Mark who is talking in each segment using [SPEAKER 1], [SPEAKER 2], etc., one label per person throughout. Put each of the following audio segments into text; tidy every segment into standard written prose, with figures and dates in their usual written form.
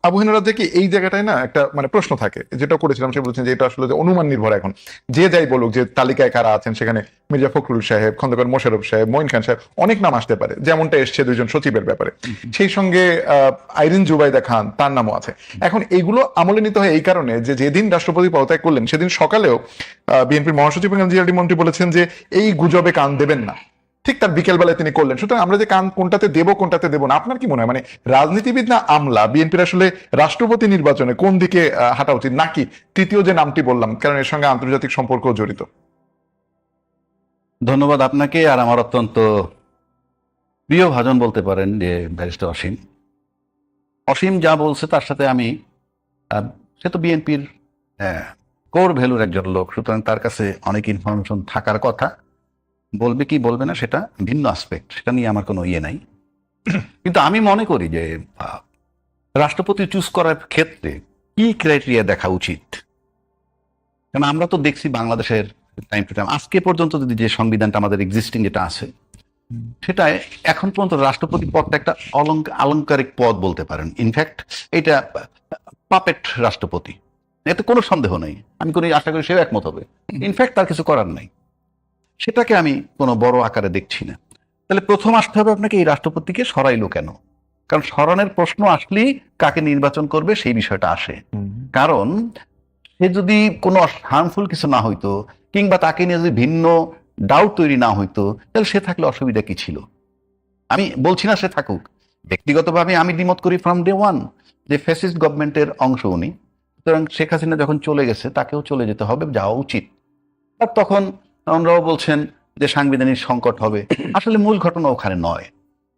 [SPEAKER 1] আবু হেনারা দেখি এই জায়গাটায় না একটা মানে প্রশ্ন থাকে, যেটা করেছিলাম সে বলছেন যে এটা আসলে যে অনুমান নির্ভর। এখন যে যাই বলুক যে তালিকায় কারা আছেন, সেখানে মির্জা ফখরুল সাহেব, খন্দকার মোশাররফ সাহেব, মঈন খান সাহেব, অনেক নাম আসতে পারে, যেমনটা এসছে দুইজন সচিবের ব্যাপারে। সেই সঙ্গে আইরিন জুবাইদা খান, তার নামও আছে। এখন এগুলো আমলে নিতে হয় এই কারণে যে যেদিন রাষ্ট্রপতি পদত্যাগ করলেন সেদিন সকালেও বিএনপির মহাসচিব জিআরডি মন্ত্রী বলেছেন যে এই গুজবে কান দেবেন না। ঠিক তার বিকেল বেলায় তিনি করলেন। সুতরাং আমরা যে কান কোনটাতে দেবো কোনটাতে দেবো না, আপনার কি মনে হয় মানে রাজনীতিবিদ না আমলা, বিএনপির আসলে রাষ্ট্রপতি নির্বাচনে কোন দিকে হাঁটা উচিত, নাকি তৃতীয় যে নামটি বললাম, কারণ এর সঙ্গে আন্তর্জাতিক সম্পর্ক জড়িত?
[SPEAKER 2] ধন্যবাদ আপনাকে। আর আমার অত্যন্ত প্রিয় ভাজন বলতে পারেন যে ব্যারিস্টার অসীম। অসীম যা বলছে তার সাথে আমি সে তো বিএনপির কোর ভ্যালুর একজন লোক, সুতরাং তার কাছে অনেক ইনফরমেশন থাকার কথা। বলবে কি বলবে না সেটা ভিন্ন আসপেক্ট, সেটা নিয়ে আমার কোনো ইয়ে নাই। কিন্তু আমি মনে করি যে রাষ্ট্রপতি চুজ করার ক্ষেত্রে কি ক্রাইটেরিয়া দেখা উচিত। কারণ আমরা তো দেখছি বাংলাদেশের টাইম টু টাইম আজকে পর্যন্ত যদি যে সংবিধানটা আমাদের এক্সিস্টিং যেটা আছে, সেটা এখন পর্যন্ত রাষ্ট্রপতি পদটা একটা আলংকারিক পদ বলতে পারেন। ইনফ্যাক্ট এটা পাপেট রাষ্ট্রপতি, এতে কোনো সন্দেহ নেই। আমি কোনো আশা করি সেও একমত হবে। ইনফ্যাক্ট তার কিছু করার নাই, সেটাকে আমি কোনো বড় আকারে দেখছি না। তাহলে প্রথম আসতে হবে আপনাকে এই রাষ্ট্রপতিকে সরাইলো কেন। কারণ সরানোর প্রশ্ন আসলেই কাকে নির্বাচন করবে সেই বিষয়টা আসে। কারণ সে যদি কোনো হার্মফুল কিছু না হইতো, কিংবা তাকে নিয়ে যদি ভিন্ন ডাউট তৈরি না হইতো, তাহলে সে থাকলে অসুবিধা কি ছিল। আমি বলছি না সে থাকুক, ব্যক্তিগতভাবে আমি দ্বিমত করি ফ্রম ডে ওয়ান যে ফ্যাসিস্ট গভর্নমেন্টের অংশ উনি। সুতরাং শেখ হাসিনা যখন চলে গেছে তাকেও চলে যেতে হবে, যাওয়া উচিত। আর তখন আমরাও বলছেন যে সাংবিধানিক সংকট হবে। আসলে মূল ঘটনা ওখানে নয়।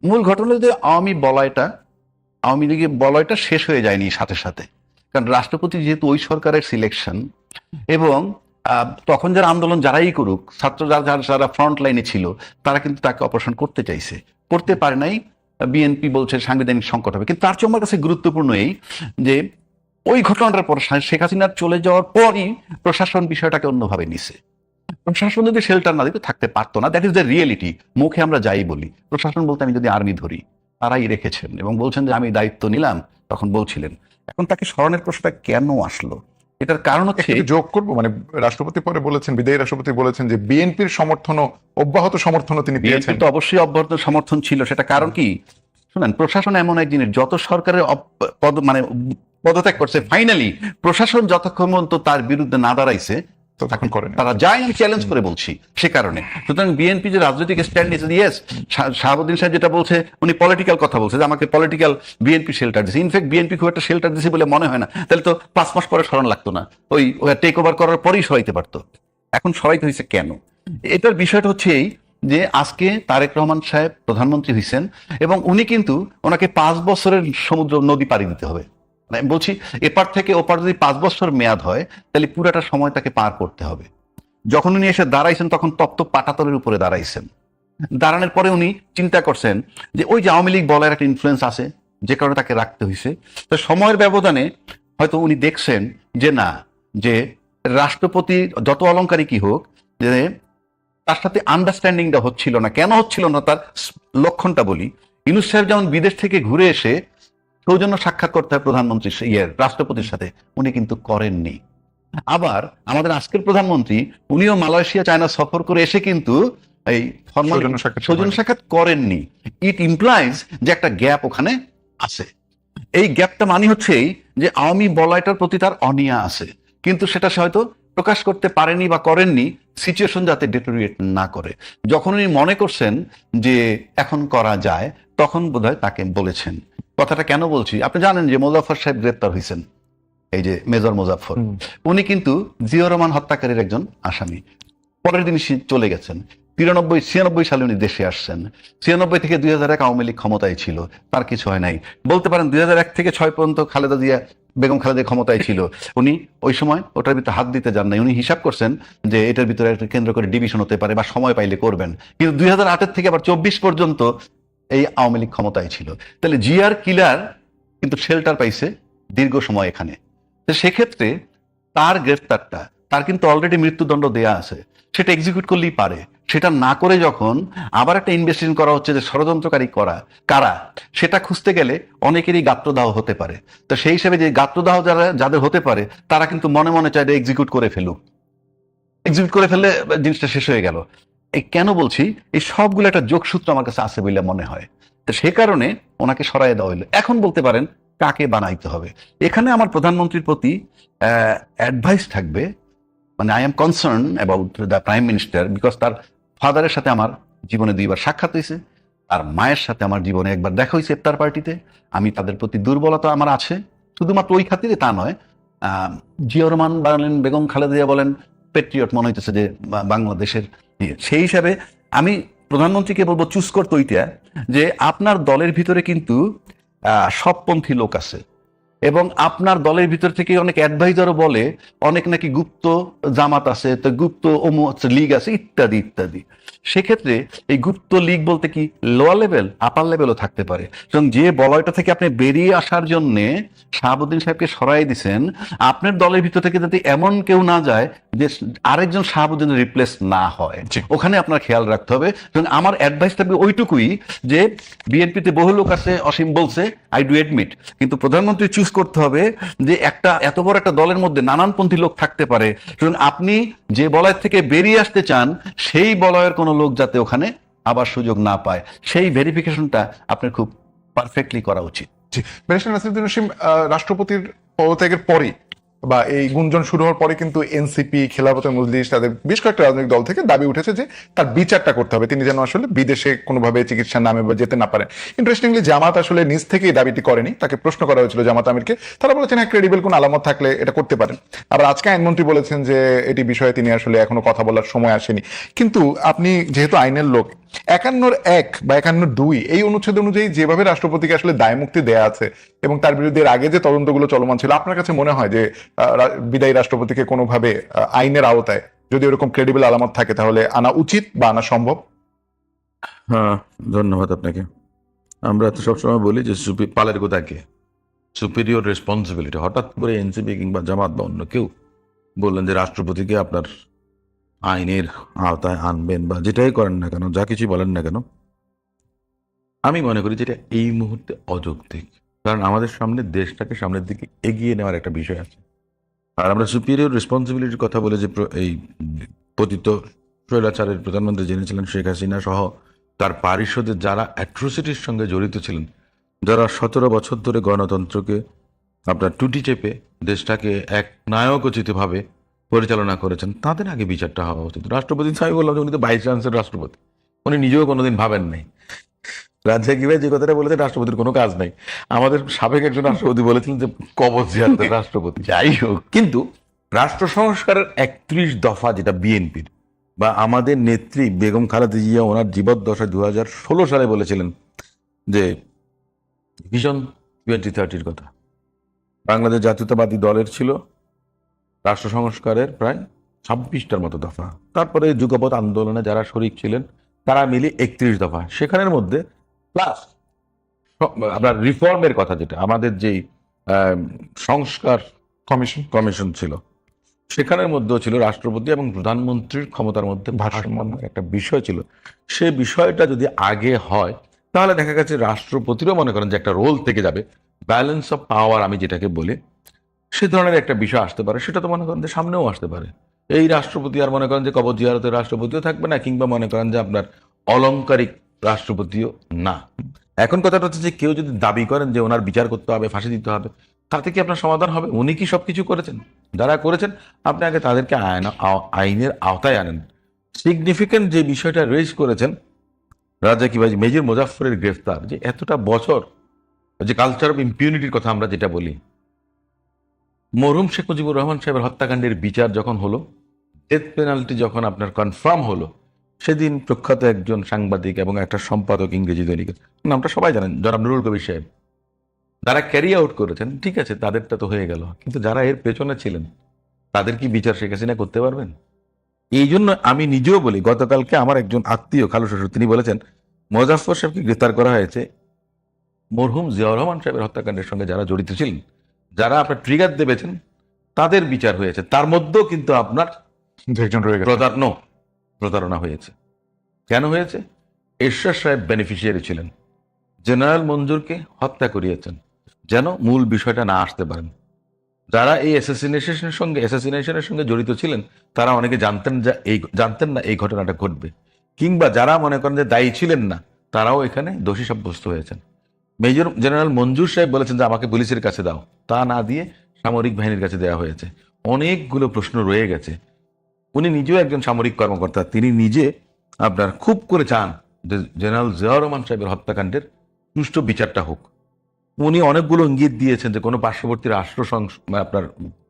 [SPEAKER 2] মূল ঘটনা যে আওয়ামী লীগের বলয়টা শেষ হয়ে যায়নি সাথে সাথে। কারণ রাষ্ট্রপতি যেহেতু ওই সরকারের সিলেকশন, এবং তখন যারা আন্দোলন যারাই করুক, ছাত্র যারা ফ্রন্ট লাইনে ছিল, তারা কিন্তু তাকে অপারেশন করতে চাইছে, করতে পারে নাই। বিএনপি বলছে সাংবিধানিক সংকট হবে। কিন্তু তার চেয়ে আমার কাছে গুরুত্বপূর্ণ এই যে ওই ঘটনাটার পর শেখ হাসিনার চলে যাওয়ার পরই প্রশাসন বিষয়টাকে অন্যভাবে নিছে। প্রশাসন যদি শেল্টার না দিত থাকতে পারতো না। That is the reality. মুখে আমরা যাই বলি, প্রশাসন বলতে আমি যদি আর্মি ধরি, তারাই রেখেছেন এবং বলছেন যে আমি দায়িত্ব নিলাম, তখন বলছিলেন। এখন তাকে স্মরণের প্রশ্নটা কেন আসলো, এটার কারণ হচ্ছে
[SPEAKER 1] যোগ করবো মানে রাষ্ট্রপতি পরে বলেছেন, বিদায়ী রাষ্ট্রপতি বলেছেন যে বিএনপির সমর্থনও, অব্যাহত সমর্থনও তিনি পেয়েছেন।
[SPEAKER 2] বিএনপি তো অবশ্যই অব্যাহত সমর্থন ছিল। সেটা কারণ কি শুনেন, প্রশাসন এমন এক জিনিস, যত সরকারের মানে পদত্যাগ করছে, ফাইনালি প্রশাসন যতক্ষণ পর্যন্ত তার বিরুদ্ধে না দাঁড়াইছে
[SPEAKER 1] তো তখন করেন
[SPEAKER 2] তারা যাই, আমি চ্যালেঞ্জ করে বলছি সে কারণে। সুতরাং বিএনপি যে রাজনৈতিক স্ট্যান্ড নিয়েছে, ইয়েস, শাহাবুদ্দিন সাহেব যেটা বলছে, উনি পলিটিক্যাল কথা বলছে যে আমাকে পলিটিক্যাল বিএনপি শেল্টার দিচ্ছে। ইনফ্যাক্ট বিএনপি খুব একটা শেল্টার দিচ্ছে বলে মনে হয় না। তাহলে তো 5 মাস পরে সরান লাগতো না, ওই টেক ওভার করার পরেই সরাইতে পারতো। এখন সরাইতে হয়েছে কেন? এটার বিষয়টা হচ্ছে এই যে আজকে তারেক রহমান সাহেব প্রধানমন্ত্রী হয়েছেন, এবং উনি কিন্তু ওনাকে 5 বছরের সমুদ্র নদী পাড়ি দিতে হবে। মানে বলছি, এপার থেকে ওপার যদি 5 বছর মেয়াদ হয়, তাহলে পুরাটা সময় তাকে পার করতে হবে। যখন উনি এসে দাঁড়াইছেন তখন তপ্ত পাটাতলের উপরে দাঁড়াইছেন। দাঁড়ানোর পরে উনি চিন্তা করছেন যে ওই যে আওয়ামী লীগ বলার একটা ইনফ্লুয়েন্স আছে, যে কারণে তাকে রাখতে হয়েছে। তো সময়ের ব্যবধানে হয়তো উনি দেখছেন যে না, যে রাষ্ট্রপতি যত অলংকারিকই হোক, যে তার সাথে আন্ডারস্ট্যান্ডিংটা হচ্ছিল না। কেন হচ্ছিল না তার লক্ষণটা বলি। ইউনূস সাহেব যেমন বিদেশ থেকে ঘুরে এসে সৌজন্য সাক্ষাৎ করতে হয় প্রধানমন্ত্রী রাষ্ট্রপতির সাথে, উনি কিন্তু করেননি। আবার আমাদের আজকের প্রধানমন্ত্রী, উনিও মালয়েশিয়া চায়না সফর করে এসে কিন্তু এই সৌজন্য সাক্ষাৎ করেননি। ইট ইমপ্লাইজ যে একটা গ্যাপ ওখানে আছে। এই গ্যাপটা মানে হচ্ছে যে আওয়ামী বলয়টার প্রতি তার অনীহা আছে, কিন্তু সেটা সে হয়তো প্রকাশ করতে পারেনি বা করেননি, সিচুয়েশন যাতে ডেটোরিয়েট না করে। যখন উনি মনে করছেন যে এখন করা যায়, তখন বোধহয় তাকে বলেছেন। কথাটা কেন বলছি, আপনি জানেন যে মোজাফফর সাহেব গ্রেপ্তার হয়েছেন, এই যে মেজর মোজাফফর, উনি কিন্তু জিয়াউর রহমান হত্যাকারীর একজন আসামি। পরের দিন চলে গেছেন। 96 সালে উনি দেশে আসছেন। 96 থেকে 2001 আওয়ামী লীগ ক্ষমতায় ছিল, তার কিছু হয় নাই। বলতে পারেন 2001 থেকে 6 পর্যন্ত বেগম খালেদা ক্ষমতায় ছিল, উনি ওই সময় ওটার ভিতরে হাত দিতে যান নাই। উনি হিসাব করছেন যে এটার ভিতরে একটা কেন্দ্র করে ডিভিশন হতে পারে বা সময় পাইলে করবেন। কিন্তু 2008 থেকে আবার 24 পর্যন্ত এই আওয়ামী লীগ ক্ষমতায় ছিল। তাহলে জিআর কিলার কিন্তু শেল্টার পাইছে দীর্ঘ সময় এখানে। তো সেক্ষেত্রে তার গ্রেফতারটা, তার কিন্তু অলরেডি মৃত্যুদণ্ড দেয়া আছে, সেটা এক্সিকিউট করলেই পারে। সেটা না করে যখন আবার একটা ইনভেস্টিগেশন করা হচ্ছে যে ষড়যন্ত্রকারী কারা, সেটা খুঁজতে গেলে অনেকেরই গাত্রদাহ হতে পারে। তো সেই হিসেবে যে গাত্রদাহ যাদের হতে পারে তারা কিন্তু মনে মনে চায় এক্সিকিউট করে ফেলুক, এক্সিকিউট করে ফেললে জিনিসটা শেষ হয়ে গেল। এই কেন বলছি, এই সবগুলো একটা যোগসূত্র আমার কাছে আছে বলে মনে হয়। তো সে কারণে ওনাকে সরাই দেওয়া হইলো। এখন বলতে পারেন কাকে বানাইতে হবে। এখানে আমার প্রধানমন্ত্রীর প্রতি অ্যাডভাইস থাকবে, মানে I am concern about the prime minister, because তার ফাদারের সাথে আমার জীবনে 2বার সাক্ষাৎ হয়েছে, আর মায়ের সাথে আমার জীবনে একবার দেখা হয়েছে ইফতার পার্টিতে। আমি তাদের প্রতি দুর্বলতা আমার আছে, শুধুমাত্র ওই খাতিরে তা নয়। জিয়া রহমান বলেন, বেগম খালেদা জিয়া বলেন, পেট্রিয়ট মনে হইতেছে যে বাংলাদেশের সেই হিসাবে আমি প্রধানমন্ত্রীকে বলবো চুজ করতে ওইটা যে আপনার দলের ভিতরে কিন্তু সবপন্থী লোক আছে, এবং আপনার দলের ভিতর থেকে অনেক অ্যাডভাইজারও বলে অনেক নাকি গুপ্ত জামাত আছে, তো গুপ্ত লীগ আছে, ইত্যাদি ইত্যাদি। সেক্ষেত্রে এই গুপ্ত লীগ বলতে কি লোয়ার লেভেল, আপার লেভেলও থাকতে পারে। এবং যে বলয়টা থেকে আপনি বেরিয়ে আসার জন্য শাহাবুদ্দিন সাহেবকে সরাই দিছেন, আপনার দলের ভিতর থেকে যাতে এমন কেউ না যায় যে আরেকজন শাহাবুদ্দিন রিপ্লেস না হয়, ওখানে আপনার খেয়াল রাখতে হবে। এবং আমার অ্যাডভাইস থাকবে ওইটুকুই যে বিএনপিতে বহু লোক আছে, অসীম বলছে, আই ডু এডমিট, কিন্তু প্রধানমন্ত্রী চুজ করতে হবে যে একটা এত বড় একটা দলের মধ্যে নানানপন্থী লোক থাকতে পারে, এবং আপনি যে বলয় থেকে বেরিয়ে আসতে চান সেই বলয়ের কোনো লোক যাতে ওখানে আবার সুযোগ না পায়, সেই ভেরিফিকেশনটা আপনার খুব পারফেক্টলি করা উচিত।
[SPEAKER 1] জি, ব্যারিস্টার নাসিরুদ্দিন নসীম, রাষ্ট্রপতির পদত্যাগের পরে বা এই গুঞ্জন শুরু হওয়ার পরে কিন্তু এনসিপি, খেলাফত মজলিস, তাদের বেশ কয়েকটা রাজনৈতিক দল থেকে দাবি উঠেছে যে তার বিচারটা করতে হবে, তিনি যেন আসলে বিদেশে কোনোভাবে চিকিৎসার নামে বা যেতে না পারেন। ইন্টারেস্টিংলি জামাত আসলে নিজ থেকেই দাবিটি করেনি, তাকে প্রশ্ন করা হয়েছিল জামাত আমিরকে, তারা বলেছেন হ্যাঁ, ক্রেডিবল কোন আলামত থাকলে এটা করতে পারেন। আবার আজকে আইনমন্ত্রী বলেছেন যে এটি বিষয়ে তিনি আসলে এখনো কথা বলার সময় আসেনি। কিন্তু আপনি যেহেতু আইনের লোক, 51(1) বা 51(2) এই অনুচ্ছেদ অনুযায়ী যেভাবে রাষ্ট্রপতিকে আসলে দায়মুক্তি দেয়া আছে এবং তার বিরুদ্ধে এর আগে যে তদন্তগুলো চলমান ছিল, আপনার কাছে মনে হয় যে বিদায়ী রাষ্ট্রপতিকে কোনোভাবে আইনের আওতায় যদি এরকম ক্রেডিবল আলামত থাকে তাহলে আনা উচিত বা আনা সম্ভব?
[SPEAKER 3] হ্যাঁ, ধন্যবাদ আপনাকে। আমরা তো সবসময় বলি যে পালের গোদাকে সুপিরিয়র রেসপন্সিবিলিটি। হঠাৎ করে এনসিপি কিংবা জামাত বা অন্য কেউ বললেন যে রাষ্ট্রপতিকে আপনার আইনের আওতায় আনবেন বা যেটাই করেন না কেন, যা কিছু বলেন না কেন, আমি মনে করি যেটা এই মুহূর্তে অযৌক্তিক। কারণ আমাদের সামনে দেশটাকে সামনের দিকে এগিয়ে নেওয়ার একটা বিষয় আছে। আর আমরা সুপিরিয়র রেসপন্সিবিলিটির কথা বলে যে এই পতিত স্বৈরাচারের প্রধানমন্ত্রী যিনি ছিলেন শেখ হাসিনা সহ তার পারিষদের যারা অ্যাট্রোসিটির সঙ্গে জড়িত ছিলেন, যারা 17 বছর ধরে গণতন্ত্রকে আপনার টুটি চেপে দেশটাকে এক নায়কোচিতভাবে পরিচালনা করেছেন, তাদের আগে বিচারটা হওয়া উচিত। রাষ্ট্রপতি আমি বললাম যে উনি তো ভাইস চ্যান্সেলর রাষ্ট্রপতি, উনি নিজেও কোনোদিন ভাবেন নাই। রাজ্জাকি ভাই যে কথাটা বলেছেন রাষ্ট্রপতির কোনো কাজ নাই, আমাদের সাবেক একজন রাষ্ট্রপতি বলেছিলেন যে কবজ জিয়ারতের রাষ্ট্রপতি। যাই হোক, কিন্তু রাষ্ট্র সংস্কারের 31 দফা যেটা বিএনপির বা আমাদের নেত্রী বেগম খালেদা জিয়া ওনার জীবদ্দশায় 2016 সালে বলেছিলেন যে ভিশন 2030 কথা। বাংলাদেশ জাতীয়তাবাদী দলের ছিল রাষ্ট্র সংস্কারের প্রায় 26টার মতো দফা। তারপরে যুগপৎ আন্দোলনে যারা শরিক ছিলেন তারা মিলে 31 দফা, সেখানের মধ্যে প্লাস আপনার রিফর্মের কথা, যেটা আমাদের যেই সংস্কার কমিশন ছিল, সেখানের মধ্যেও ছিল রাষ্ট্রপতি এবং প্রধানমন্ত্রীর ক্ষমতার মধ্যে ভারসাম্য একটা বিষয় ছিল। সে বিষয়টা যদি আগে হয় তাহলে দেখা গেছে রাষ্ট্রপতিরও মনে করেন যে একটা রোল থেকে যাবে, ব্যালেন্স অফ পাওয়ার আমি যেটাকে বলি, সে ধরনের একটা বিষয় আসতে পারে। সেটা তো মনে করেন যে সামনেও আসতে পারে। এই রাষ্ট্রপতি আর মনে করেন যে কবজ জিয়ারতের রাষ্ট্রপতিও থাকবে না, কিংবা মনে করেন যে আপনার অলংকারিক রাষ্ট্রপতিও না। এখন কথাটা হচ্ছে যে কেউ যদি দাবি করেন যে ওনার বিচার করতে হবে, ফাঁসি দিতে হবে, তাতে কি আপনার সমাধান হবে? উনি কি সবকিছু করেছেন? যারা করেছেন আপনি আগে তাদেরকে আইনের আওতায় আনেন। সিগনিফিকেন্ট যে বিষয়টা রেজ করেছেন রাজ্জাকি ভাই, মেজর মুজাফফরের গ্রেফতার, যে এতটা বছর, যে কালচার অফ ইম্পিউনিটির কথা আমরা যেটা বলি, মরহুম শেখ মুজিবুর রহমান সাহেবের হত্যাকাণ্ডের বিচার যখন হলো, ডেথ পেনাল্টি যখন আপনার কনফার্ম হলো, সেদিন প্রখ্যাত একজন সাংবাদিক এবং একটা সম্পাদক ইংরেজি দৈনিকের, নামটা সবাই জানেন, জনাব নুরুল কবির সাহেব, যারা ক্যারি আউট করেছেন, ঠিক আছে তাদেরটা তো হয়ে গেল, কিন্তু যারা এর পেছনে ছিলেন তাদের কি বিচার শেখ হাসিনা করতে পারবেন? এই জন্য আমি নিজেও বলি, গতকালকে আমার একজন আত্মীয় খালু শ্বশুর তিনি বলেছেন মোজাফফর সাহেবকে গ্রেফতার করা হয়েছে মরহুম জিয়াউর রহমান সাহেবের হত্যাকাণ্ডের সঙ্গে যারা জড়িত ছিলেন, যারা আপনার ট্রিগার দেবেছেন, তাদের বিচার হয়েছে। তার মধ্যেও কিন্তু আপনার
[SPEAKER 1] একজন রয়ে গেছে,
[SPEAKER 3] প্রতারণা হয়েছে। কেন হয়েছে? এরশাদ সাহেব বেনিফিশিয়ারি ছিলেন, জেনারেল মঞ্জুরকে হত্যা করিয়েছেন যেন মূল বিষয়টা না আসতে পারেন। যারা এই অ্যাসাসিনেশনের সঙ্গে জড়িত ছিলেন তারা অনেকে জানতেন না এই ঘটনাটা ঘটবে, কিংবা যারা মনে করেন যে দায়ী ছিলেন না তারাও এখানে দোষী সাব্যস্ত হয়েছেন। মেজর জেনারেল মঞ্জুর সাহেব বলেছেন যে আমাকে পুলিশের কাছে দাও, তা না দিয়ে সামরিক বাহিনীর কাছে দেওয়া হয়েছে। অনেকগুলো প্রশ্ন রয়ে গেছে। উনি নিজেও একজন সামরিক কর্মকর্তা, তিনি নিজে আপনার খুব করে চান যে জেনারেল জিয়াউর রহমান সাহেবের হত্যাকাণ্ডের সুষ্ঠু বিচারটা হোক। উনি অনেকগুলো ইঙ্গিত দিয়েছেন যে কোনো পার্শ্ববর্তী রাষ্ট্র আপনার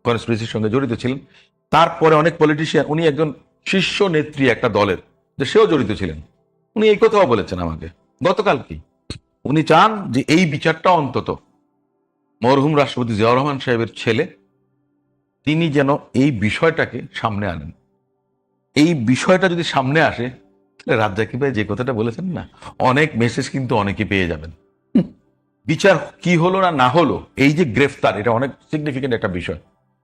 [SPEAKER 3] কনস্পিরেসির সঙ্গে জড়িত ছিলেন। তারপরে অনেক পলিটিশিয়ান, উনি একজন শীর্ষ নেত্রী একটা দলের, যে সেও জড়িত ছিলেন। উনি এই কথাও বলেছেন আমাকে গতকালকেই। উনি চান যে এই বিচারটা অন্তত মরহুম রাষ্ট্রপতি জিয়াউর রহমান সাহেবের ছেলে তিনি যেন এই বিষয়টাকে সামনে আনেন। এই বিষয়টা যদি সামনে আসে তাহলে রাজ্জাকি ভাই যে কথাটা বলেছেন না, অনেক মেসেজ কিন্তু অনেকে পেয়ে যাবেন। বিচার কি হলো না হলো, এই যে গ্রেফতার, এটা অনেক সিগনিফিকেন্ট একটা বিষয়।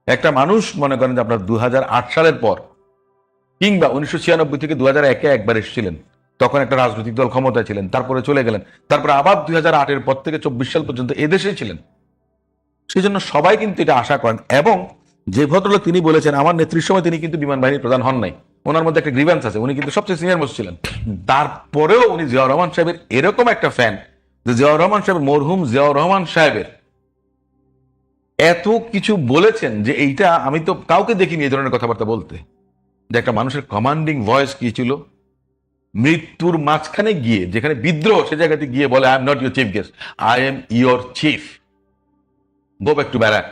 [SPEAKER 3] একটা মানুষ মনে করেন যে আপনার 2008 সালের পর কিংবা 1996 থেকে 2001-এ একবার এসেছিলেন, তখন একটা রাজনৈতিক দল ক্ষমতায় ছিলেন, তারপরে চলে গেলেন, তারপরে আবার 2008-এর পর থেকে 24 সাল পর্যন্ত এদেশেই ছিলেন। সেই জন্য সবাই কিন্তু এটা আশা করেন। এবং যে ভদ্রলোক তিনি বলেছেন আমার নেত্রীর সময় তিনি কিন্তু বিমান বাহিনীর প্রধান হন নাই, ওনার মধ্যে একটা গ্রিভেন্স আছে, উনি কিন্তু সবচেয়ে সিনিয়র মোস্ট ছিলেন। তারপরেও উনি জিয়াউর রহমান সাহেবের এরকম একটা ফ্যান যে জিয়াউর রহমান সাহেব, মরহুম জিয়াউর রহমান সাহেবের এত কিছু বলেছেন যে এইটা আমি তো কাউকে দেখিনি এই ধরনের কথাবার্তা বলতে। যে একটা মানুষের কমান্ডিং ভয়েস কি ছিল, মৃত্যুর মাঝখানে গিয়ে যেখানে বিদ্রোহ, সে জায়গাতে গিয়ে বলে I am not your chief guest, I am your chief, go back to barrack.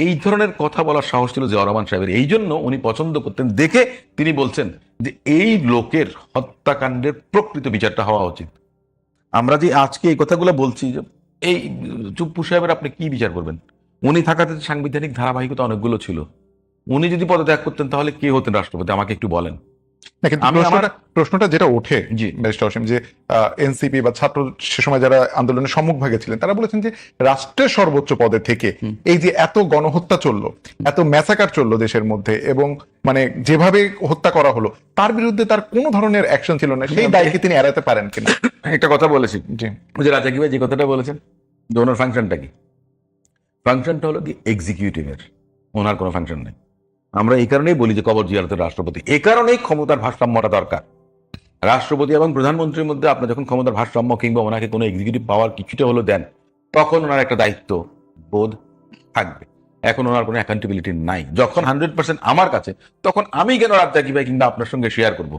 [SPEAKER 3] এই ধরনের কথা বলার সাহস ছিল জিয়াউর রহমান সাহেবের। এই জন্য উনি পছন্দ করতেন, দেখে তিনি বলছেন যে এই লোকের হত্যাকাণ্ডের প্রকৃত বিচারটা হওয়া উচিত। আমরা যে আজকে এই কথাগুলো বলছি, যে এই চুপ্পু সাহেবের আপনি কি বিচার করবেন? উনি থাকাতে সাংবিধানিক ধারাবাহিকতা অনেকগুলো ছিল। উনি যদি পদত্যাগ করতেন তাহলে কে হতেন রাষ্ট্রপতি, আমাকে একটু বলেন।
[SPEAKER 1] না, কিন্তু
[SPEAKER 3] আমি
[SPEAKER 1] প্রশ্নটা যেটা ওঠে
[SPEAKER 3] জি।
[SPEAKER 1] ব্যারিস্টার অসীম, যে এনসিপি বা ছাত্র সে সময় যারা আন্দোলনের সম্মুখভাগে ছিলেন তারা বলেছেন যে রাষ্ট্রের সর্বোচ্চ পদে থেকে এই যে এত গণহত্যা চললো, এত ম্যাসাকার চললো দেশের মধ্যে, এবং মানে যেভাবে হত্যা করা হলো তার বিরুদ্ধে তার কোনো ধরনের অ্যাকশন ছিল না, সেই দায়কে তিনি এড়াতে পারেন কিনা?
[SPEAKER 3] একটা কথা বলেছি,
[SPEAKER 1] জি,
[SPEAKER 3] ওই যে রাজাকি ভাই যে কথাটা বলেছেন যে ওনার ফাংশনটা কি, ফাংশনটা হলো কি এক্সিকিউটিভের, ওনার কোনো ফাংশন নেই। আমরা এই কারণেই বলি যে কবর জিয়ারতের রাষ্ট্রপতি, এই কারণেই ক্ষমতার ভারসাম্যটা দরকার। রাষ্ট্রপতি এবং প্রধানমন্ত্রীর মধ্যে আপনার যখন ক্ষমতার ভারসাম্য কিংবা ওনাকে কোনো এক্সিকিউটিভ পাওয়ার কিছুটা হলো দেন, তখন ওনার একটা দায়িত্ব বোধ থাকবে। এখন ওনার কোনো অ্যাকাউন্টেবিলিটি নাই। যখন 100% আমার কাছে, তখন আমি কেন রাজ্জাকি ভাই কিংবা আপনার সঙ্গে শেয়ার করব?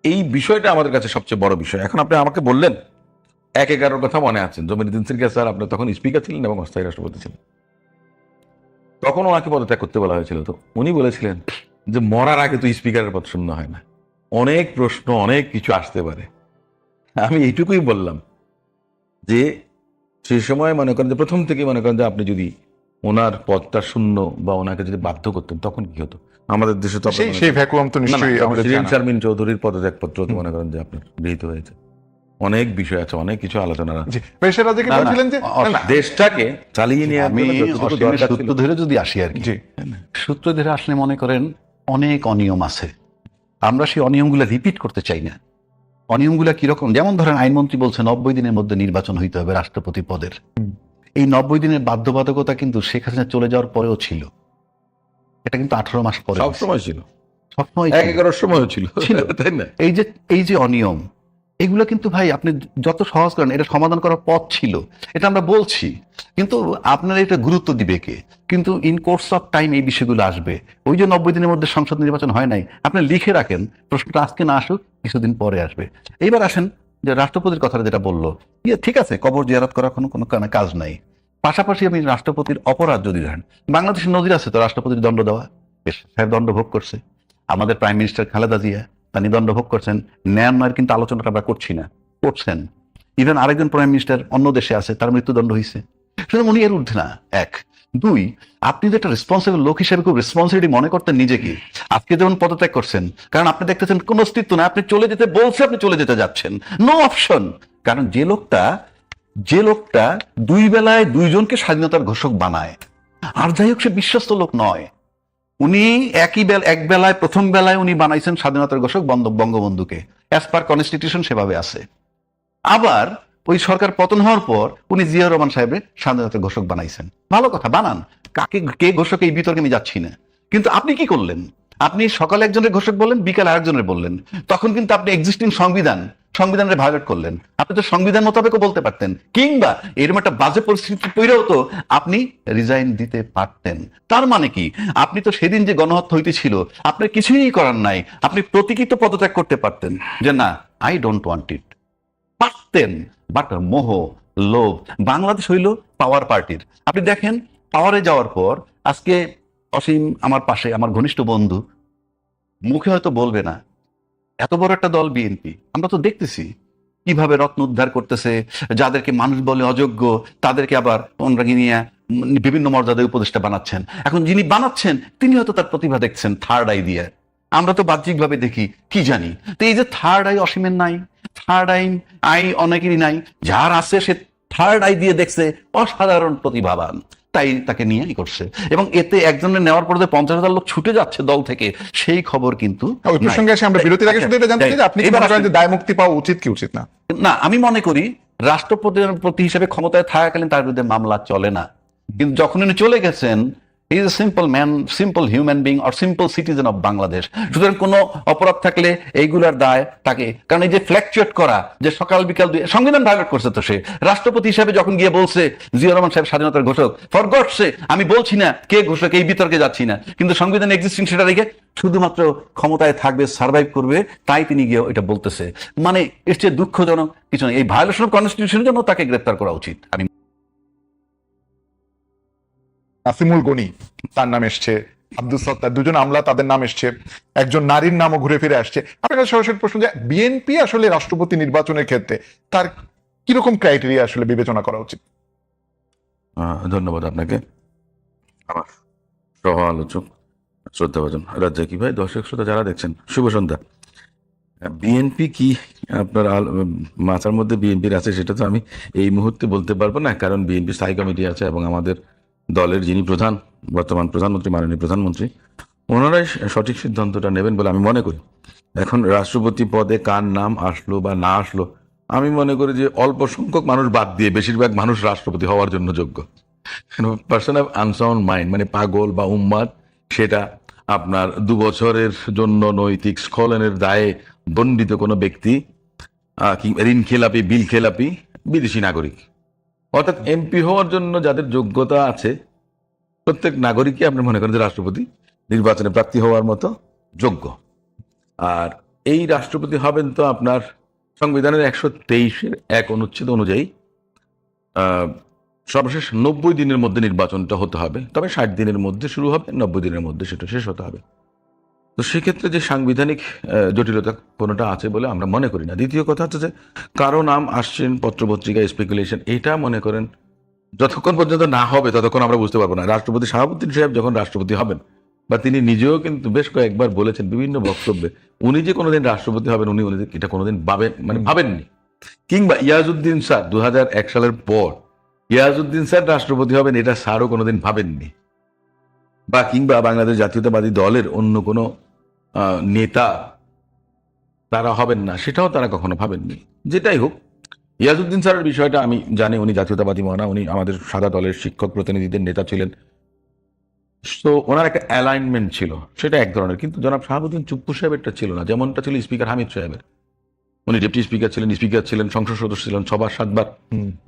[SPEAKER 3] এই বিষয়টা আমাদের কাছে সবচেয়ে বড় বিষয়। এখন আপনি আমাকে বললেন 1/11 কথা মনে আছেন, জমিরুদ্দিন সিরকা স্যার আপনার তখন স্পিকার ছিলেন এবং অস্থায়ী রাষ্ট্রপতি ছিলেন, তখন ওনাকে পদত্যাগ করতে বলা হয়েছিল। তো উনি বলেছিলেন যে মরার আগে তো স্পিকারের পদ শূন্য হয় না, অনেক প্রশ্ন অনেক কিছু আসতে পারে। আমি এইটুকুই বললাম যে সেই সময় মনে করেন যে প্রথম থেকে মনে করেন যে আপনি যদি ওনার পদটা শূন্য বা ওনাকে যদি বাধ্য করতেন তখন কি হতো আমাদের দেশে? তো
[SPEAKER 1] সেই ভ্যাকুয়াম তো নিশ্চয়ই আমাদের
[SPEAKER 3] শিরিন
[SPEAKER 1] জানা।
[SPEAKER 3] শারমিন চৌধুরীর পদত্যাগপত্র তো মনে করেন যে আপনার গৃহীত হয়েছে। অনেক বিষয় আছে, অনেক কিছু আলোচনা আছে।
[SPEAKER 1] জি, ব্যারিস্টার রাজাকি
[SPEAKER 2] না, না,
[SPEAKER 1] বলছিলেন যে
[SPEAKER 3] দেশটাকে চালিয়ে নিয়ে
[SPEAKER 2] আমি অসীমের সূত্র ধরে যদি আসি আর কি,
[SPEAKER 1] জি,
[SPEAKER 2] সূত্র ধরে আসলে মনে করেন অনেক অনিয়ম আছে, আমরা সেই অনিয়মগুলো রিপিট করতে চাই না। অনিয়মগুলো কিরকম, যেমন ধরেন আইনমন্ত্রী বলছে 90 দিনের মধ্যে নির্বাচন হইতে হবে রাষ্ট্রপতি পদের। এই 90 দিনের বাধ্যবাধকতা কিন্তু শেখ হাসিনা চলে যাওয়ার পরেও ছিল, এটা কিন্তু 18 মাস পরে
[SPEAKER 3] সবসময় ছিল,
[SPEAKER 2] সবসময়
[SPEAKER 3] 11 সময়ও ছিল, তাই না?
[SPEAKER 2] এই যে অনিয়ম, এগুলো কিন্তু ভাই আপনি যত সহজ করেন এটা সমাধান করার পথ ছিল, এটা আমরা বলছি, কিন্তু আপনারা এটা গুরুত্ব দিবে কে? কিন্তু ইন কোর্স অফ টাইম এই বিষয়গুলো আসবে। ওই যে 90 দিনের মধ্যে সংসদ নির্বাচন হয় নাই, আপনি লিখে রাখেন, প্রশ্নটা আজকে না আসুক, কিছুদিন পরে আসবে। এইবার আসেন যে রাষ্ট্রপতির কথাটা যেটা বললো, ঠিক আছে, কবর জিয়ারত করার কোনো কাজ নাই। পাশাপাশি আপনি রাষ্ট্রপতির অপরাধ যদি ধরেন, বাংলাদেশের নজির আছে তো রাষ্ট্রপতির দণ্ড দেওয়া, বেশ সাহেব দণ্ড ভোগ করছে। আমাদের প্রাইম মিনিস্টার খালেদা জিয়া তিনি দণ্ড ভোগ করছেন, ন্যায় কিন্তু আলোচনাটা আমরা করছি না, করছেন। ইভেন আরেকজন প্রাইম মিনিস্টার অন্য দেশে আছে, তার মৃত্যুদণ্ড হয়েছে, সুতরাং উনি এর ঊর্ধ্বে না। 1 2 আপনি যে একটা রেসপন্সিবল লোক হিসেবে খুব রেসপন্সিবিলিটি মনে করতেন নিজেকে, আজকে যেমন পদত্যাগ করছেন, কারণ আপনি দেখতেছেন কোন অস্তিত্ব না, আপনি চলে যেতে বলছে, আপনি চলে যেতে যাচ্ছেন, নো অপশন। কারণ যে লোকটা 2 বেলায় 2 জনকে স্বাধীনতার ঘোষক বানায়, আর যাই হোক সে বিশ্বস্ত লোক নয়। উনি এক বেলায় প্রথম বেলায় উনি বানাইছেন স্বাধীনতার ঘোষক বঙ্গবন্ধুকে, অ্যাজ পার কনস্টিটিউশন সেভাবে আছে। আবার ওই সরকার পতন হওয়ার পর উনি জিয়া রহমান সাহেবের স্বাধীনতা ঘোষক বানাইছেন। ভালো কথা, বানান, কাকে কে ঘোষক এই বিতর্কে আমি যাচ্ছি না। কিন্তু আপনি কি করলেন? আপনি সকালে একজনের ঘোষক বললেন, বিকালে আরেকজনের বললেন। তখন কিন্তু আপনি এক্সিস্টিং সংবিধানের ভায়োলেট করলেন। আপনি তো সংবিধান মোতাবেকও বলতে পারতেন, কিংবা এরকম একটা বাজে পরিস্থিতি তৈরিও তো আপনি রিজাইন দিতে পারতেন। তার মানে কি, আপনি তো সেদিন যে গণহত্যা হইতেছিল আপনার কিছুই করার নাই, আপনি প্রতীকিত পদত্যাগ করতে পারতেন যে না, আই ডোন্ট ওয়ান্ট ইট, পারতেন। বাট মোহ, লোভ, বাংলাদেশ হইল পাওয়ার পার্টির। আপনি দেখেন পাওয়ারে যাওয়ার পর আজকে অসীম আমার পাশে, আমার ঘনিষ্ঠ বন্ধু, মুখে হয়তো বলবে না, এত বড় একটা দল বিএনপি, আমরা তো দেখতেছি কিভাবে রত্ন উদ্ধার করতেছে, যাদেরকে মানুষ বলে অযোগ্য তাদেরকে আবার ওনারা নিয়ে বিভিন্ন মর্যাদায় উপদেষ্টা বানাচ্ছেন। এখন যিনি বানাচ্ছেন তিনি হয়তো তার প্রতিভা দেখছেন থার্ড আই দিয়ে, আমরা তো বাহ্যিকভাবে দেখি, কি জানি। তো এই যে থার্ড আই অসীমের নাই, থার্ড আই অনেকেরই নাই, যার আছে সে থার্ড আই দিয়ে দেখছে অসাধারণ প্রতিভাবান, তাই তাকে নিয়েই করছে। এবং এতে একজনের নেওয়ার পর যে 50,000 লোক ছুটে যাচ্ছে দল থেকে, সেই খবর কিন্তু
[SPEAKER 1] ওই প্রসঙ্গে এসে আমরা বিরতির আগে শুধু এটা জানতে চাই যে আপনি কি
[SPEAKER 2] এবার
[SPEAKER 1] মনে করেন যে দায় মুক্তি পাওয়া উচিত কি উচিত না?
[SPEAKER 2] না, আমি মনে করি রাষ্ট্রপতি হিসেবে ক্ষমতায় থাকাকালীন তার বিরুদ্ধে মামলা চলে না। কিন্তু যখন উনি চলে গেছেন, he is a simple man, simple human being or simple citizen of Bangladesh. সুতরাং কোনো অপরাধ থাকলে এইগুলার দায় তাকে, কারণ এই যে ফ্ল্যাকচুয়েট করা, যে সকাল বিকাল সংবিধান ভায়োলেট করছে তো সে। রাষ্ট্রপতি হিসেবে যখন গিয়ে বলছে জিয়া রহমান সাহেব স্বাধীনতার ঘোষক, ফর গড সে, আমি বলছি না কে ঘোষক, এই বিতর্কে যাচ্ছি না, কিন্তু সংবিধান এক্সিস্টিং সেটা রেখে শুধুমাত্র ক্ষমতায় থাকবে, সার্ভাইভ করবে, তাই তিনি গিয়ে এটা বলতেছে। মানে এর চেয়ে দুঃখজনক কিছু নেই। এই ভায়োলেশন অফ কনস্টিটিউশনের জন্য তাকে গ্রেফতার করা উচিত। আমি
[SPEAKER 1] নাসিমুল গনি তার নাম এসছে, আব্দুল সত্তার, দুজন আমলা তাদের নাম এসছে, একজন নারীর নামও ঘুরে ফিরে আসছে। আপনার কাছে সরাসরি প্রশ্ন যে বিএনপি আসলে রাষ্ট্রপতি নির্বাচনের ক্ষেত্রে তার কিরকম ক্রাইটেরিয়া আসলে বিবেচনা করা উচিত?
[SPEAKER 3] ধন্যবাদ আপনাকে, আমার সহ আলোচক শ্রদ্ধাভাজন রাজ্জাকি ভাই, দর্শক শ্রোতা যারা দেখছেন, শুভ সন্ধ্যা। বিএনপি কি আপনার মাথার মধ্যে বিএনপির আছে সেটা তো আমি এই মুহূর্তে বলতে পারবো না, কারণ বিএনপি স্থায়ী কমিটি আছে এবং আমাদের দলের যিনি প্রধান, বর্তমান প্রধানমন্ত্রী, মাননীয় প্রধানমন্ত্রী, ওনারাই সঠিক সিদ্ধান্তটা নেবেন বলে আমি মনে করি। এখন রাষ্ট্রপতি পদে কার নাম আসলো বা না আসলো, আমি মনে করি যে অল্প সংখ্যক মানুষ বাদ দিয়ে বেশিরভাগ মানুষ রাষ্ট্রপতি হওয়ার জন্য যোগ্য। পার্সন অফ আনসাউন্ড মাইন্ড, মানে পাগল বা উন্মাদ, সেটা আপনার 2 বছরের জন্য নৈতিক স্খলনের দায়ে দণ্ডিত কোনো ব্যক্তি, ঋণ খেলাপি, বিল খেলাপি, বিদেশি নাগরিক, অর্থাৎ এমপি হওয়ার জন্য যাদের যোগ্যতা আছে প্রত্যেক নাগরিকই আপনি মনে করেন যে রাষ্ট্রপতি নির্বাচনে প্রার্থী হওয়ার মতো যোগ্য। আর এই রাষ্ট্রপতি হবেন তো আপনার সংবিধানের 123 অনুচ্ছেদ অনুযায়ী সর্বশেষ 90 দিনের মধ্যে নির্বাচনটা হতে হবে, তবে 60 দিনের মধ্যে শুরু হবে, 90 দিনের মধ্যে সেটা শেষ হতে হবে। তো সেক্ষেত্রে যে সাংবিধানিক জটিলতা কোনোটা আছে বলে আমরা মনে করি না। দ্বিতীয় কথা হচ্ছে যে কারো নাম আসছেন পত্রপত্রিকায়, স্পেকুলেশন, এটা মনে করেন যতক্ষণ পর্যন্ত না হবে ততক্ষণ আমরা বুঝতে পারবো না। রাষ্ট্রপতি শাহাবুদ্দিন সাহেব যখন রাষ্ট্রপতি হবেন, বা তিনি নিজেও কিন্তু বেশ কয়েকবার বলেছেন বিভিন্ন বক্তব্যে, উনি যে কোনোদিন রাষ্ট্রপতি হবেন উনি এটা কোনোদিন ভাবেননি। কিংবা ইয়াজউদ্দিন স্যার 2001 সালের পর ইয়াজউদ্দিন স্যার রাষ্ট্রপতি হবেন এটা স্যারও কোনোদিন ভাবেননি। বা কিংবা বাংলাদেশ জাতীয়তাবাদী দলের অন্য কোনো নেতা তারা হবেন না, সেটাও তারা কখনো ভাবেননি। যেটাই হোক, ইয়াজউদ্দিন স্যারের বিষয়টা আমি জানি, উনি জাতীয়তাবাদী মনা, উনি আমাদের সাদা দলের শিক্ষক প্রতিনিধিদের নেতা ছিলেন, তো ওনার একটা অ্যালাইনমেন্ট ছিল, সেটা এক ধরনের। কিন্তু জনাব শাহাবুদ্দিন চুপ্পু সাহেবেরটা ছিল না, যেমনটা ছিল স্পিকার হামিদ সাহেবের। উনি ডেপুটি স্পিকার ছিলেন, সংসদ সদস্য ছিলেন, 6 বার 7 বার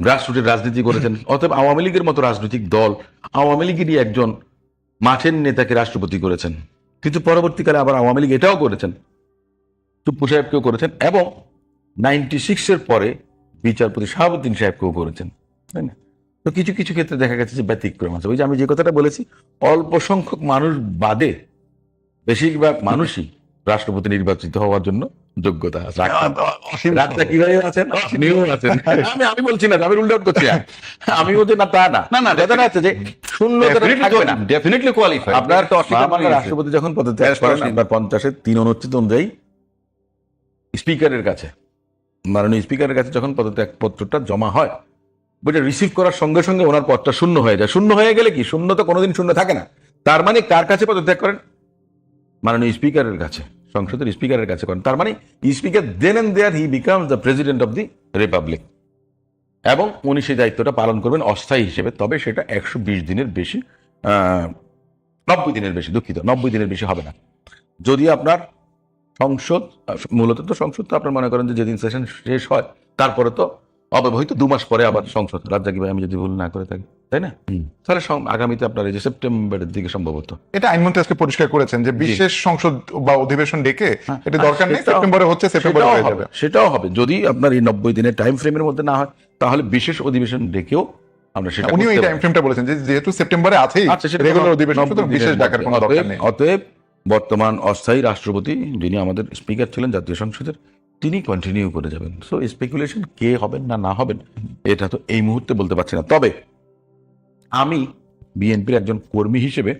[SPEAKER 3] গ্রাসরুটের রাজনীতি করেছেন। অতএব আওয়ামী লীগের মতো রাজনৈতিক দল আওয়ামী লীগেরই একজন মাঠের নেতাকে রাষ্ট্রপতি করেছেন, কিন্তু পরবর্তীকালে আবার আওয়ামী লীগ এটাও করেছেন, চুপ্পু সাহেবকেও করেছেন, এবং 96-এর পরে বিচারপতি শাহাবুদ্দিন সাহেবকেও করেছেন, তাই না? তো কিছু কিছু ক্ষেত্রে দেখা গেছে যে ব্যতিক্রম আছে। ওই যে আমি যে কথাটা বলেছি, অল্প সংখ্যক মানুষ বাদে বেশিরভাগ মানুষই রাষ্ট্রপতি নির্বাচিত হওয়ার জন্য যোগ্যতা আছে। রাজা কিভাবে আছেন, আপনিও আছেন। আমি বলছি না, আমি রুল আউট করছি, আমি বলছি না তা না,
[SPEAKER 2] না,
[SPEAKER 3] কথাটা আছে যে শূন্যতা থাকবে না।
[SPEAKER 2] Definitely qualify.
[SPEAKER 3] আপনার রাষ্ট্রপতি যখন পদত্যাগ করেন, আপনার 50-এর 3 অনুচ্ছেদ অনুযায়ী স্পিকারের কাছে, মাননীয় স্পিকারের কাছে যখন পদত্যাগ পত্রটা জমা হয়, বইটা রিসিভ করার সঙ্গে সঙ্গে ওনার পদটা শূন্য হয়ে যায়। শূন্য হয়ে গেলে কি, শূন্য তো কোনোদিন শূন্য থাকে না, তার মানে কার কাছে পদত্যাগ করেন? মাননীয় স্পিকারের কাছে। সংসদের স্পিকারের কাছে করেন। তার মানে speaker then and there he becomes the president of the republic, এবং উনি সেই দায়িত্বটা পালন করবেন অস্থায়ী হিসেবে। তবে সেটা 120 দিনের বেশি, 90 দিনের বেশি, দুঃখিত, 90 দিনের বেশি হবে না। যদি আপনার সংসদ, মূলত তো সংসদ তো আপনার মনে করেন যে যেদিন সেশন শেষ হয় তারপরে তো অব্যবহিত 2 মাস পরে আবার সংসদ, রাজ্জাকি ভাই আমি যদি ভুল না করে থাকি, তাই না? তাহলে আগামীতে আপনার এই যে সেপ্টেম্বরের দিকে সম্ভবত,
[SPEAKER 1] এটা আইনমন্ত্রী আজকে পরিষ্কার করেছেন যে বিশেষ সংসদ বা অধিবেশন ডেকে এটা দরকার নেই,
[SPEAKER 3] সেটাও-
[SPEAKER 1] সেপ্টেম্বরে হচ্ছে, সেপ্টেম্বরে
[SPEAKER 3] সেটাও
[SPEAKER 1] হয়ে
[SPEAKER 3] হবে,
[SPEAKER 1] যাবে।
[SPEAKER 3] সেটাও হবে। যদি আপনার এই 90 দিনের টাইম ফ্রেমের মধ্যে না হয়, তাহলে বিশেষ অধিবেশন ডেকেও আমরা সেটা
[SPEAKER 1] উনিও এই
[SPEAKER 3] করতে
[SPEAKER 1] টাইম
[SPEAKER 3] পারি।
[SPEAKER 1] ফ্রেমটা বলেছেন যে যেহেতু সেপ্টেম্বরে আছেই
[SPEAKER 3] আচ্ছা, সেটা
[SPEAKER 1] রেগুলার
[SPEAKER 3] 90
[SPEAKER 1] অধিবেশন, সুতরাং বিশেষ
[SPEAKER 3] দিনের
[SPEAKER 1] ডাকার কোনো
[SPEAKER 3] মধ্যে।
[SPEAKER 1] দরকার নেই।
[SPEAKER 3] অতএব বর্তমান অস্থায়ী রাষ্ট্রপতি যিনি আমাদের স্পিকার ছিলেন জাতীয় সংসদের, তিনি কন্টিনিউ করে যাবেন। সো স্পেকুলেশন কে হবেন না না হবেন এটা তো এই মুহূর্তে বলতে পারছি না। তবে আমি বিএনপির একজন কর্মী হিসেবে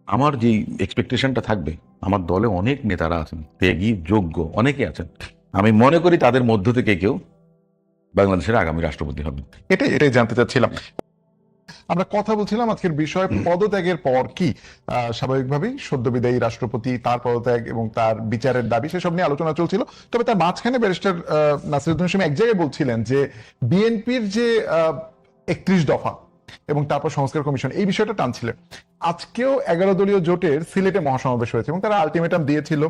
[SPEAKER 3] আমার যেই এক্সপেকটেশনটা থাকবে, আমার দলে অনেক নেতারা আছেন, ত্যাগী, যোগ্য অনেকে আছেন, আমি মনে করি তাদের মধ্য থেকে কেউ বাংলাদেশের আগামী রাষ্ট্রপতি হবেন।
[SPEAKER 1] এটাই জানতে চাচ্ছিলাম। আমরা কথা বলছিলাম আজকের বিষয় পদত্যাগের পর কি স্বাভাবিকভাবেই সদ্য বিদায়ী রাষ্ট্রপতি, তার পদত্যাগ এবং তার বিচারের দাবি, সেসব নিয়ে আলোচনা চলছিল। তবে তার মাঝখানে ব্যারিস্টার নাসিরুদ্দিন হাশমি এক জায়গায় বলছিলেন যে বিএনপির যে 31 দফা এবং তারপর সংস্কার কমিশন, এই বিষয়টা টানছিলেন। আজকেও 11 দলীয় জোটের সিলেটে মহাসমাবেশ হয়েছে এবং তারা আলটিমেটাম দিয়েছিল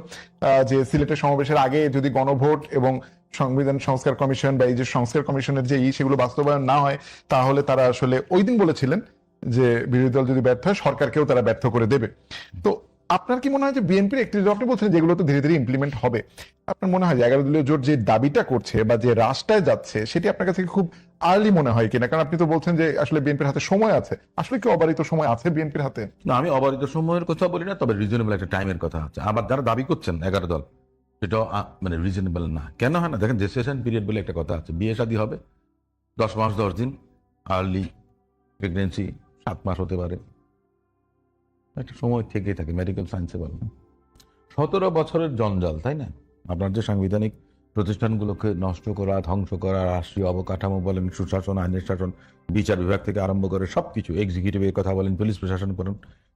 [SPEAKER 1] যে সিলেটের সমাবেশের আগে যদি গণভোট এবং সংবিধান সংস্কার কমিশন বা এই যে সংস্কার কমিশনের যে সেগুলো বাস্তবায়ন না হয়, তাহলে তারা আসলে ওই দিন বলেছিলেন যে বিরোধী দল যদি ব্যর্থ হয় সরকারকেও তারা ব্যর্থ করে দেবে। তো আপনার কি মনে হয় যে বিএনপির 31 দফা, আপনি বলছেন যেগুলো তো ধীরে ধীরে ইমপ্লিমেন্ট হবে, আপনার মনে হয় যে 11 দলীয় জোট যে দাবিটা করছে বা যে রাস্তায় যাচ্ছে সেটি আপনার কাছে খুব আর্লি মনে হয় কিনা? কারণ আপনি তো বলছেন যে আসলে বিএনপির হাতে সময় আছে, আসলে কি অবারিত সময় আছে বিএনপির হাতে?
[SPEAKER 3] না, আমি অবারিত সময়ের কথা বলি না, তবে রিজনেবল একটা টাইমের কথা আছে। আবার যারা দাবি করছেন 11 দল, সেটাও মানে রিজনেবল না। কেন হয় না? দেখেন, জেস্টেশন পিরিয়ড বলে একটা কথা আছে। বিয়ে শাদী হবে 10 মাস 10 দিন, আর্লি প্রেগনেন্সি 7 মাস হতে পারে, একটা সময় থেকেই থাকে, মেডিকেল সায়েন্সে বলে 17 বছরের জঞ্জাল, তাই না? আপনার যে সাংবিধানিক প্রতিষ্ঠানগুলোকে নষ্ট করা, ধ্বংস করা, রাষ্ট্রীয় অবকাঠামো বলেন, সুশাসন, আইনের শাসন, বিচার বিভাগ থেকে আরম্ভ করে সবকিছু, এক্সিকিউটিভের কথা বলেন, পুলিশ প্রশাসন করেন,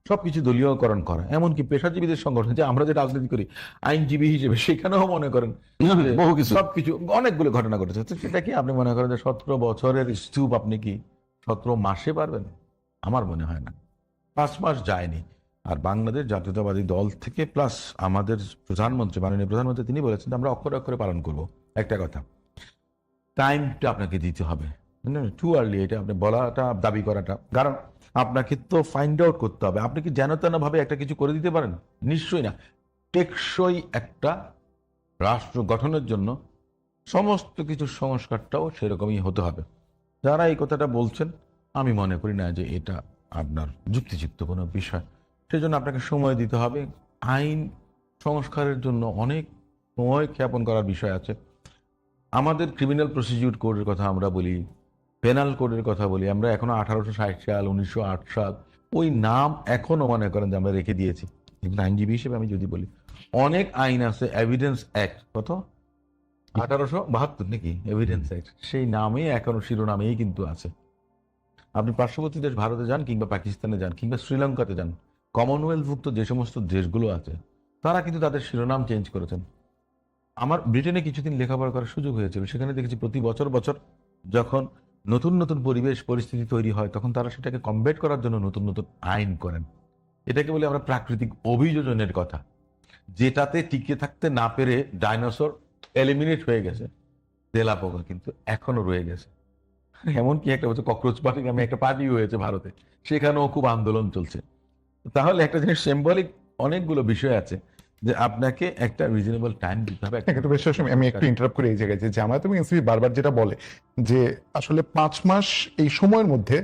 [SPEAKER 3] সবকিছু দলীয়করণ করা, এমনকি পেশাজীবীদের সংগঠন, যে আমরা যে রাজনীতি করি আইনজীবী হিসেবে, সেখানেও মনে করেন যে
[SPEAKER 2] বহু কিছু।
[SPEAKER 3] সবকিছু, অনেকগুলো ঘটনা ঘটেছে। তো সেটা কি আপনি মনে করেন যে 17 বছরের স্তূপ আপনি কি 17 মাসে পারবেন? আমার মনে হয় না। 5 মাস যায়নি। আর বাংলাদেশ জাতীয়তাবাদী দল থেকে প্লাস আমাদের প্রধানমন্ত্রী, মাননীয় প্রধানমন্ত্রী, তিনি বলেছেন আমরা অক্ষরে অক্ষরে পালন করব। একটা কথা, টাইমটা আপনাকে দিতে হবে, টু আর্লি এটা আপনি বলাটা, দাবি করাটা। কারণ আপনাকে তো ফাইন্ড আউট করতে হবে আপনি কি যেন তেন ভাবে একটা কিছু করে দিতে পারেন, নিশ্চয়ই না। টেকসই একটা রাষ্ট্র গঠনের জন্য সমস্ত কিছুর সংস্কারটাও সেরকমই হতে হবে। যারা এই কথাটা বলছেন, আমি মনে করি না যে এটা আপনার যুক্তিযুক্ত কোনো বিষয়। সেজন্য আপনাকে সময় দিতে হবে। আইন সংস্কারের জন্য অনেক সময় ক্ষেপণ করার বিষয় আছে। আমাদের ক্রিমিনাল প্রসিডিউর কোডের কথা আমরা বলি, পেনাল কোডের কথা বলি, আমরা এখনো 1860 সাল, 1908 সাল, ওই নাম এখনো মনে করেন যে আমরা রেখে দিয়েছি। কিন্তু আইনজীবী হিসেবে আমি যদি বলি, অনেক আইন আছে, এভিডেন্স অ্যাক্ট, কত 1872 নাকি এভিডেন্স অ্যাক্ট, সেই নামে এখনো শিরোনামেই কিন্তু আছে। আপনি পার্শ্ববর্তী দেশ ভারতে যান, কিংবা পাকিস্তানে যান, কিংবা শ্রীলঙ্কাতে যান, কমনওয়েলথভুক্ত যে সমস্ত দেশগুলো আছে, তারা কিন্তু তাদের শিরোনাম চেঞ্জ করেছেন। আমার ব্রিটেনে কিছুদিন লেখাপড়া করার সুযোগ হয়েছিল, সেখানে দেখেছি প্রতি বছর বছর যখন নতুন নতুন পরিবেশ পরিস্থিতি তৈরি হয়, তখন তারা সেটাকে কমব্যাট করার জন্য নতুন নতুন আইন করেন। এটাকে বলি আমরা প্রাকৃতিক অভিযোজনের কথা, যেটাতে টিকে থাকতে না পেরে ডাইনোসর এলিমিনেট হয়ে গেছে, তেলাপোকা কিন্তু এখনো রয়ে গেছে। এমনকি একটা বছর ককরোচ পার্টি নামে একটা পার্টি হয়েছে ভারতে, সেখানেও খুব আন্দোলন চলছে। তাহলে একটা জিনিস সিম্বলিক, অনেকগুলো বিষয় আছে যে আপনাকে একটা রিজনেবল টাইম দিতে হবে।
[SPEAKER 1] কিন্তু বিশ্বাস করেন, আমি একটু ইন্টারাপ্ট করে এই জায়গায়, যে জামায়াত এবং এনসিপি বারবার যেটা বলে যে আসলে 5 মাস এই সময়ের মধ্যে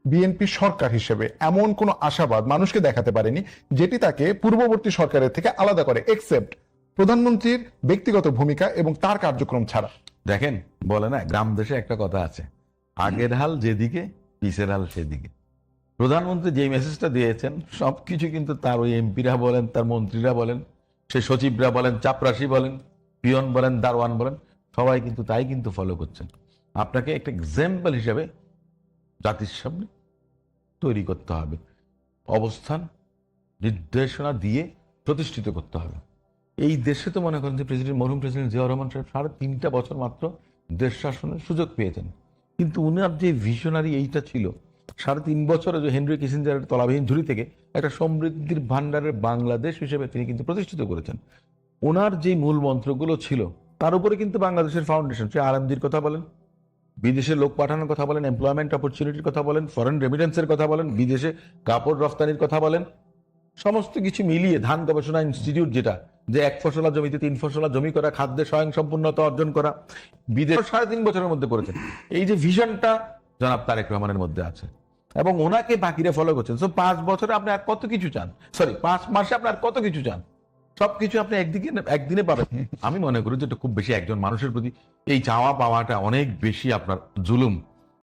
[SPEAKER 1] বিএনপি সরকার হিসেবে এমন কোন আশাবাদ মানুষকে দেখাতে পারেনি যেটি তাকে পূর্ববর্তী সরকারের থেকে আলাদা করে, এক্সেপ্ট প্রধানমন্ত্রীর ব্যক্তিগত ভূমিকা এবং তার কার্যক্রম ছাড়া।
[SPEAKER 3] দেখেন, বলে না গ্রাম দেশে একটা কথা আছে, আগের হাল যেদিকে পিছের হাল সেদিকে। প্রধানমন্ত্রী যে মেসেজটা দিয়েছেন, সবকিছু কিন্তু তার ওই এমপিরা বলেন, তার মন্ত্রীরা বলেন, সে সচিবরা বলেন, চাপরাশি বলেন, পিয়ন বলেন, দারোয়ান বলেন, সবাই কিন্তু তাই কিন্তু ফলো করছেন। আপনাকে একটা এক্সাম্পল হিসেবে জাতির সামনে তৈরি করতে হবে, অবস্থান নির্দেশনা দিয়ে প্রতিষ্ঠিত করতে হবে। এই দেশে তো মনে করেন যে মরহুম প্রেসিডেন্ট জিয়াউর রহমান সাহেব 3.5 বছর মাত্র দেশ শাসনের সুযোগ পেয়েছেন, কিন্তু উনার যে ভিশনারি এইটা ছিল 3.5 বছরে যে হেনরি কিসিঞ্জারের তলাবিহীন ঝুড়ি থেকে একটা সমৃদ্ধির ভান্ডারের বাংলাদেশ হিসেবে তিনি কিন্তু প্রতিষ্ঠিত করেছেন। ওনার যে মূল মন্ত্রগুলো ছিল তার উপরে কিন্তু বাংলাদেশের ফাউন্ডেশন, সে আরএমডির কথা বলেন, বিদেশে লোক পাঠানোর কথা বলেন, এমপ্লয়মেন্ট অপরচুনিটির কথা বলেন, ফরেন রেমিটেন্সের কথা বলেন, বিদেশে কাপড় রফতানির কথা বলেন, সমস্ত কিছু মিলিয়ে ধান গবেষণা ইনস্টিটিউট, যেটা যে 1 ফসলা জমিতে 3 ফসলা জমি করা, খাদ্যে স্বয়ংসম্পূর্ণতা অর্জন করা, বিদেশ 3.5 বছরের মধ্যে করেছেন। এই যে ভিশনটা জনাব তারেক রহমানের মধ্যে আছে এবং ওনাকে বাকিরা ফলো করছেন। সো 5 বছরে আপনি আর কত কিছু চান, 5 মাসে আপনি আর কত কিছু চান, সবকিছু আপনি একদিনে পাবেন। আমি মনে করি যে এটা খুব বেশি একজন মানুষের প্রতি এই চাওয়া পাওয়াটা অনেক বেশি আপনার জুলুম।